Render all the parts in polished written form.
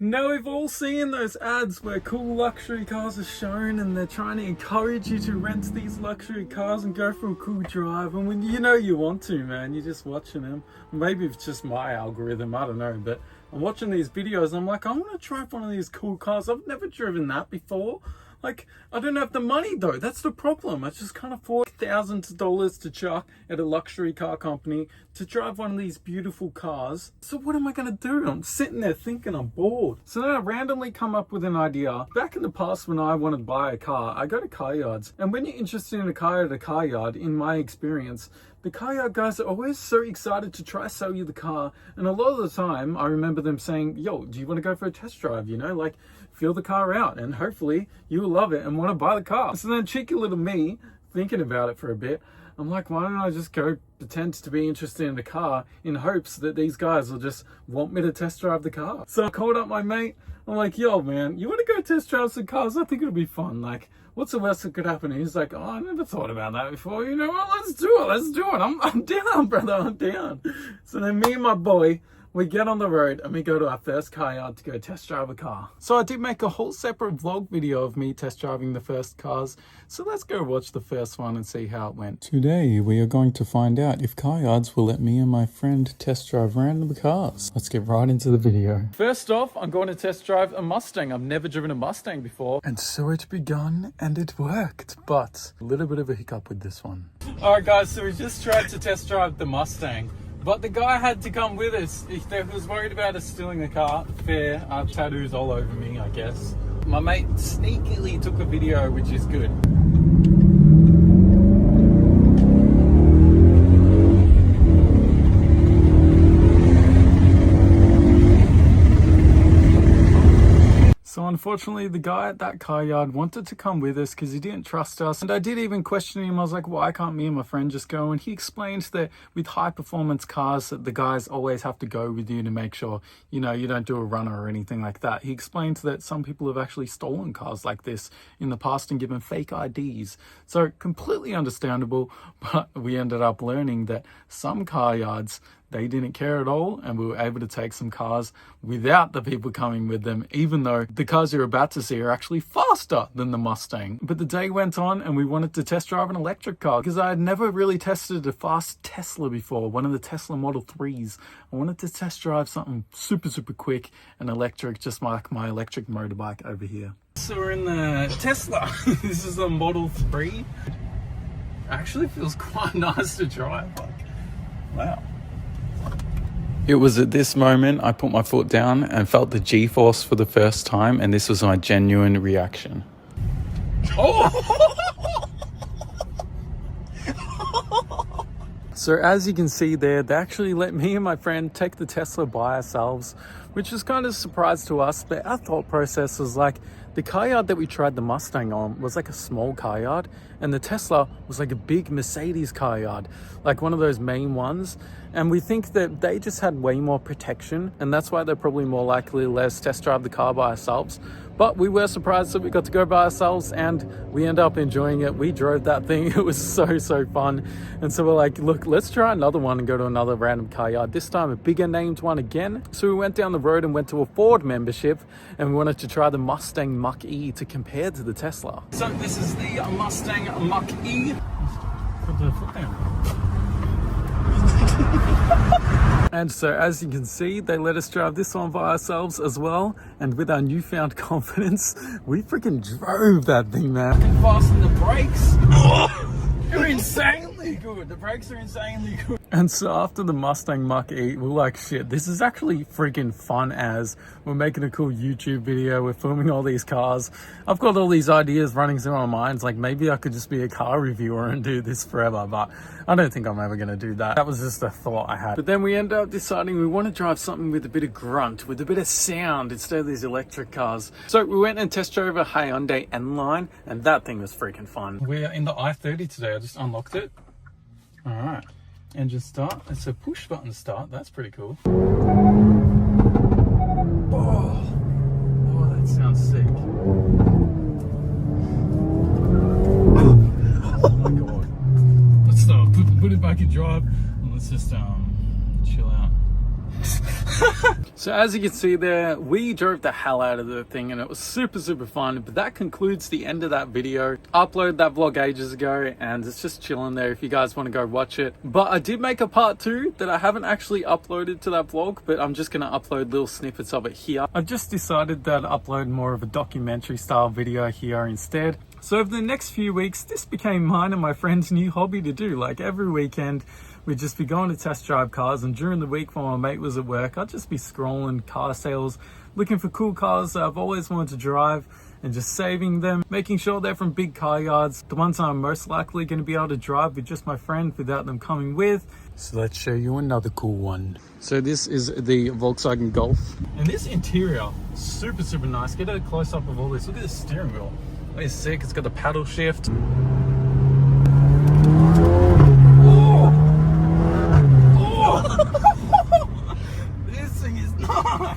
Now we've all seen those ads where cool luxury cars are shown and they're trying to encourage you to rent these luxury cars and go for a cool drive, and when you know you want to, man, you're just watching them. Maybe it's just my algorithm, I don't know, but I'm watching these videos and I'm like, I want to drive one of these cool cars. I've never driven that before. Like, I don't have the money though, that's the problem. I just can't afford thousands of dollars to chuck at a luxury car company to drive one of these beautiful cars. So what am I gonna do? I'm sitting there thinking I'm bored. So then I randomly come up with an idea. Back in the past when I wanted to buy a car, I go to car yards. And when you're interested in a car at a car yard, in my experience, the car yard guys are always so excited to try sell you the car. And a lot of the time, I remember them saying, yo, do you want to go for a test drive? You know, like, feel the car out and hopefully you will love it and want to buy the car. So then cheeky little me, thinking about it for a bit, I'm like, why don't I just go pretend to be interested in the car in hopes that these guys will just want me to test drive the car. So I called up my mate. I'm like, yo, man, you want to go test drive some cars? I think it'll be fun. Like, what's the worst that could happen? And he's like, oh, I never thought about that before. You know what? Let's do it. Let's do it. I'm down, brother. I'm down. So then me and my boy, we get on the road and we go to our first car yard to go test drive a car. So I did make a whole separate vlog video of me test driving the first cars. So let's go watch the first one and see how it went. Today we are going to find out if car yards will let me and my friend test drive random cars. Let's get right into the video. First off, I'm going to test drive a Mustang. I've never driven a Mustang before. And so it begun and it worked, but a little bit of a hiccup with this one. All right guys, so we just tried to test drive the Mustang. But the guy had to come with us. He was worried about us stealing the car. Fair. Tattoos all over me, I guess. My mate sneakily took a video, which is good. So unfortunately, the guy at that car yard wanted to come with us because he didn't trust us. And I did even question him. I was like, why can't me and my friend just go? And he explained that with high performance cars, that the guys always have to go with you to make sure, you know, you don't do a runner or anything like that. He explained that some people have actually stolen cars like this in the past and given fake IDs. So completely understandable, but we ended up learning that some car yards, they didn't care at all, and we were able to take some cars without the people coming with them, even though the cars you're about to see are actually faster than the Mustang. But the day went on and we wanted to test drive an electric car because I had never really tested a fast Tesla before, one of the Tesla Model 3s. I wanted to test drive something super quick and electric, just like my electric motorbike over here. So we're in the Tesla. This is a Model 3. Actually feels quite nice to drive. Like, wow. It was at this moment I put my foot down and felt the G-force for the first time, and this was my genuine reaction. Oh! So as you can see there, they actually let me and my friend take the Tesla by ourselves, which was kind of a surprise to us, but our thought process was like, the car yard that we tried the Mustang on was like a small car yard, and the Tesla was like a big Mercedes car yard, like one of those main ones. And we think that they just had way more protection, and that's why they're probably more likely to let us test drive the car by ourselves. But we were surprised that we got to go by ourselves, and we ended up enjoying it. We drove that thing. It was so fun. And so we're like, look, let's try another one and go to another random car yard, this time a bigger named one again. So we went down the road and went to a Ford membership, and we wanted to try the Mustang Mach-E to compare to the Tesla. So this is the Mustang Mach-E. Put the foot down. And so as you can see, they let us drive this one by ourselves as well, and with our newfound confidence, we freaking drove that thing, man. Fasten the brakes. They're insanely good. The brakes are insanely good. And so after the Mustang Mach-E, we're like, shit, this is actually freaking fun as we're making a cool YouTube video. We're filming all these cars. I've got all these ideas running through my mind. Like, maybe I could just be a car reviewer and do this forever, but I don't think I'm ever going to do that. That was just a thought I had. But then we ended up deciding we want to drive something with a bit of grunt, with a bit of sound instead of these electric cars. So we went and test drove a Hyundai N-Line, and that thing was freaking fun. We're in the i30 today. I just unlocked it. All right. Engine start. It's a push button start. That's pretty cool. Oh, that sounds sick. Oh my god. Let's put it back in drive and let's just chill out. So as you can see there, we drove the hell out of the thing and it was super fun. But that concludes the end of that video. Uploaded that vlog ages ago and it's just chilling there if you guys want to go watch it. But I did make a part 2 that I haven't actually uploaded to that vlog, but I'm just going to upload little snippets of it here. I've just decided that I'd upload more of a documentary style video here instead. So over the next few weeks, this became mine and my friend's new hobby to do. Like every weekend, we'd just be going to test drive cars, and during the week while my mate was at work, I'd just be scrolling car sales, looking for cool cars that I've always wanted to drive and just saving them, making sure they're from big car yards, the ones I'm most likely going to be able to drive with just my friend without them coming with. So let's show you another cool one. So this is the Volkswagen Golf. And this interior, super nice. Get a close up of all this. Look at the steering wheel. It's sick. It's got the paddle shift. This thing is nice.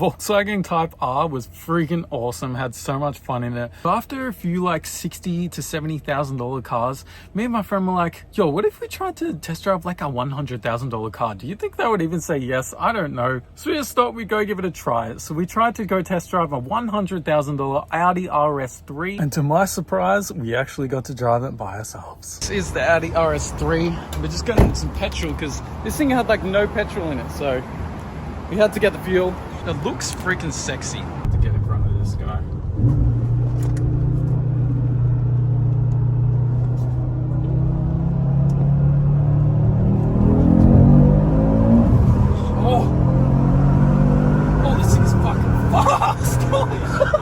Volkswagen Type R was freaking awesome, had so much fun in it. After a few like $60,000 to $70,000 cars, me and my friend were like, yo, what if we tried to test drive like a $100,000 car? Do you think they would even say yes? I don't know. So we just thought we'd go give it a try. So we tried to go test drive a $100,000 Audi RS3, and to my surprise, we actually got to drive it by ourselves. This is the Audi RS3. We're just getting some petrol because this thing had like no petrol in it, so we had to get the fuel. It looks freaking sexy to get in front of this guy. Oh, this thing's fucking fast. Holy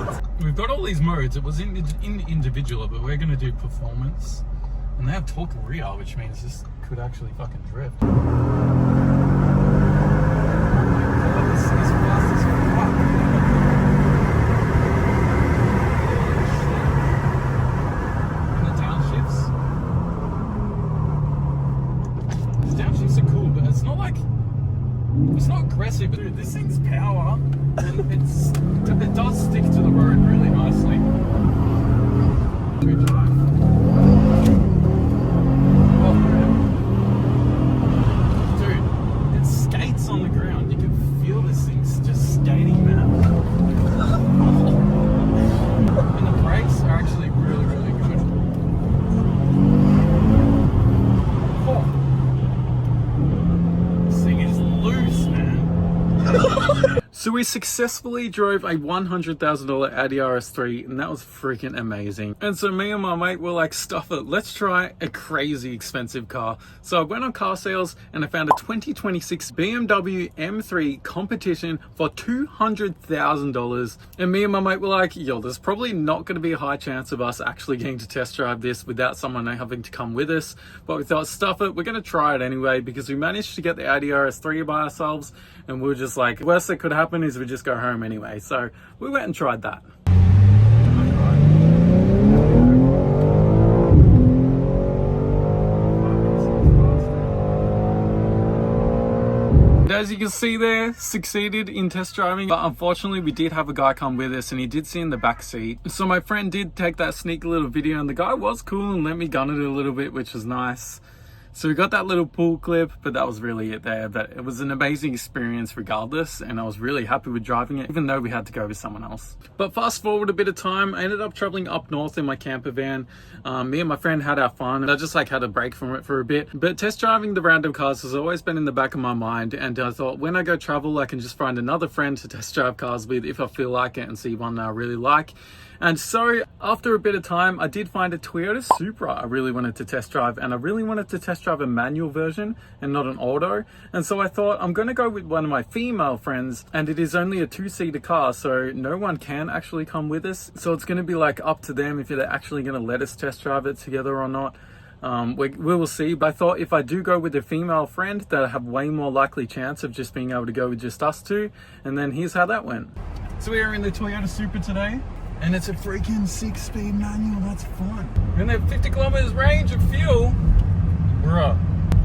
shit. We've got all these modes. It was in individual, but we're gonna do performance, and they have torque rear, which means this could actually fucking drift. It's not aggressive, but dude, this thing's power, and it does stick to the road really nicely. Good drive. Oh, dude, it skates on the ground. You can feel this thing's just skating, man. And the brakes are actually really good. Oh. So we successfully drove a $100,000 Audi RS3, and that was freaking amazing. And so me and my mate were like, stuff it, let's try a crazy expensive car. So I went on car sales and I found a 2026 BMW M3 competition for $200,000. And me and my mate were like, yo, there's probably not going to be a high chance of us actually getting to test drive this without someone having to come with us. But we thought, stuff it, we're going to try it anyway, because we managed to get the Audi RS3 by ourselves, and we were just like, worst that could happen is we just go home anyway. So we went and tried that. As you can see there, succeeded in test driving, but unfortunately we did have a guy come with us and he did sit in the back seat. So my friend did take that sneaky little video, and the guy was cool and let me gun it a little bit, which was nice. So we got that little pool clip, but that was really it there. But it was an amazing experience regardless, and I was really happy with driving it, even though we had to go with someone else. But fast forward a bit of time, I ended up traveling up north in my camper van. Me and my friend had our fun, and I just had a break from it for a bit. But test driving the random cars has always been in the back of my mind, and I thought when I go travel, I can just find another friend to test drive cars with if I feel like it, and see one that I really like. And so after a bit of time, I did find a Toyota Supra I really wanted to test drive, and I really wanted to test drive a manual version and not an auto. And so I thought, I'm going to go with one of my female friends, and it is only a 2-seater car, so no one can actually come with us. So it's going to be up to them if they're actually going to let us test drive it together or not. We will see, but I thought if I do go with a female friend, that I have way more likely chance of just being able to go with just us two. And then here's how that went. So we are in the Toyota Supra today, and it's a freaking 6-speed manual. That's fun. And they have 50 kilometers range of fuel. Bruh,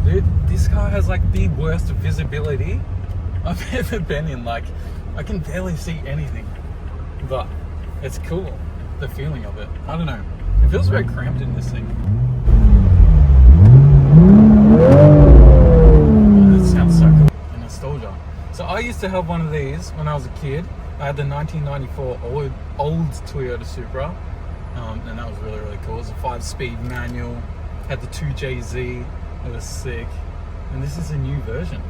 dude, this car has like the worst visibility I've ever been in. Like, I can barely see anything, but it's cool. The feeling of it, I don't know. It feels very cramped in this thing. Oh, that sounds so cool. The nostalgia. So I used to have one of these when I was a kid. I had the 1994 old Toyota Supra, and that was really, really cool. It was a 5-speed manual, had the 2JZ, it was sick. And this is a new version.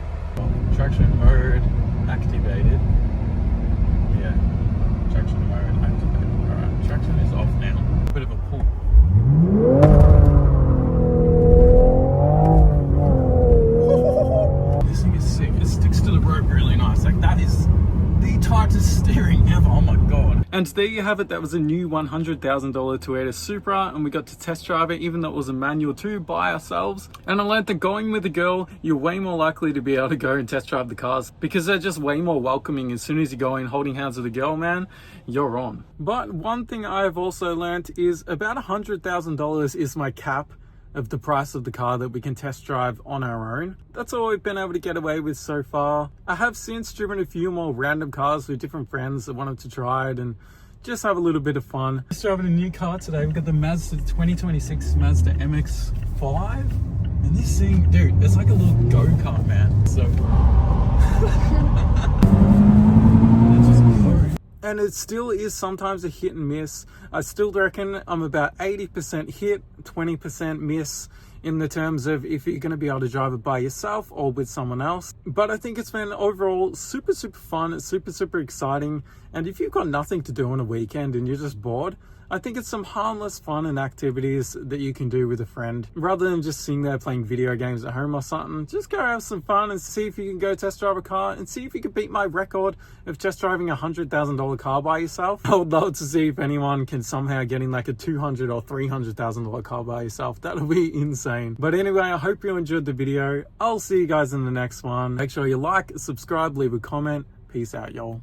Traction mode activated. Yeah, traction mode activated. Alright, traction is off now. A bit of a pull. This thing is sick. It sticks to the road really nice. Like, that is the tightest steering ever. Oh my god. And there you have it. That was a new $100,000 Toyota Supra, and we got to test drive it, even though it was a manual too, by ourselves. And I learned that going with a girl, you're way more likely to be able to go and test drive the cars, because they're just way more welcoming. As soon as you go in holding hands with a girl, man, you're on. But one thing I've also learned is about $100,000 is my cap of the price of the car that we can test drive on our own. That's all we've been able to get away with so far. I have since driven a few more random cars with different friends that wanted to try it and just have a little bit of fun. Just driving a new car today. We've got the 2026 Mazda MX-5. And this thing, dude, it's like a little go-kart, man. So it just goes. And it still is sometimes a hit and miss. I still reckon I'm about 80% hit, 20% miss in the terms of if you're going to be able to drive it by yourself or with someone else. But I think it's been overall super, super fun. It's super, super exciting. And if you've got nothing to do on a weekend and you're just bored, I think it's some harmless fun and activities that you can do with a friend. Rather than just sitting there playing video games at home or something, just go have some fun and see if you can go test drive a car and see if you can beat my record of test driving a $100,000 car by yourself. I would love to see if anyone can somehow get in like a $200,000 or $300,000 car by yourself. That'll be insane. But anyway, I hope you enjoyed the video. I'll see you guys in the next one. Make sure you like, subscribe, leave a comment. Peace out, y'all.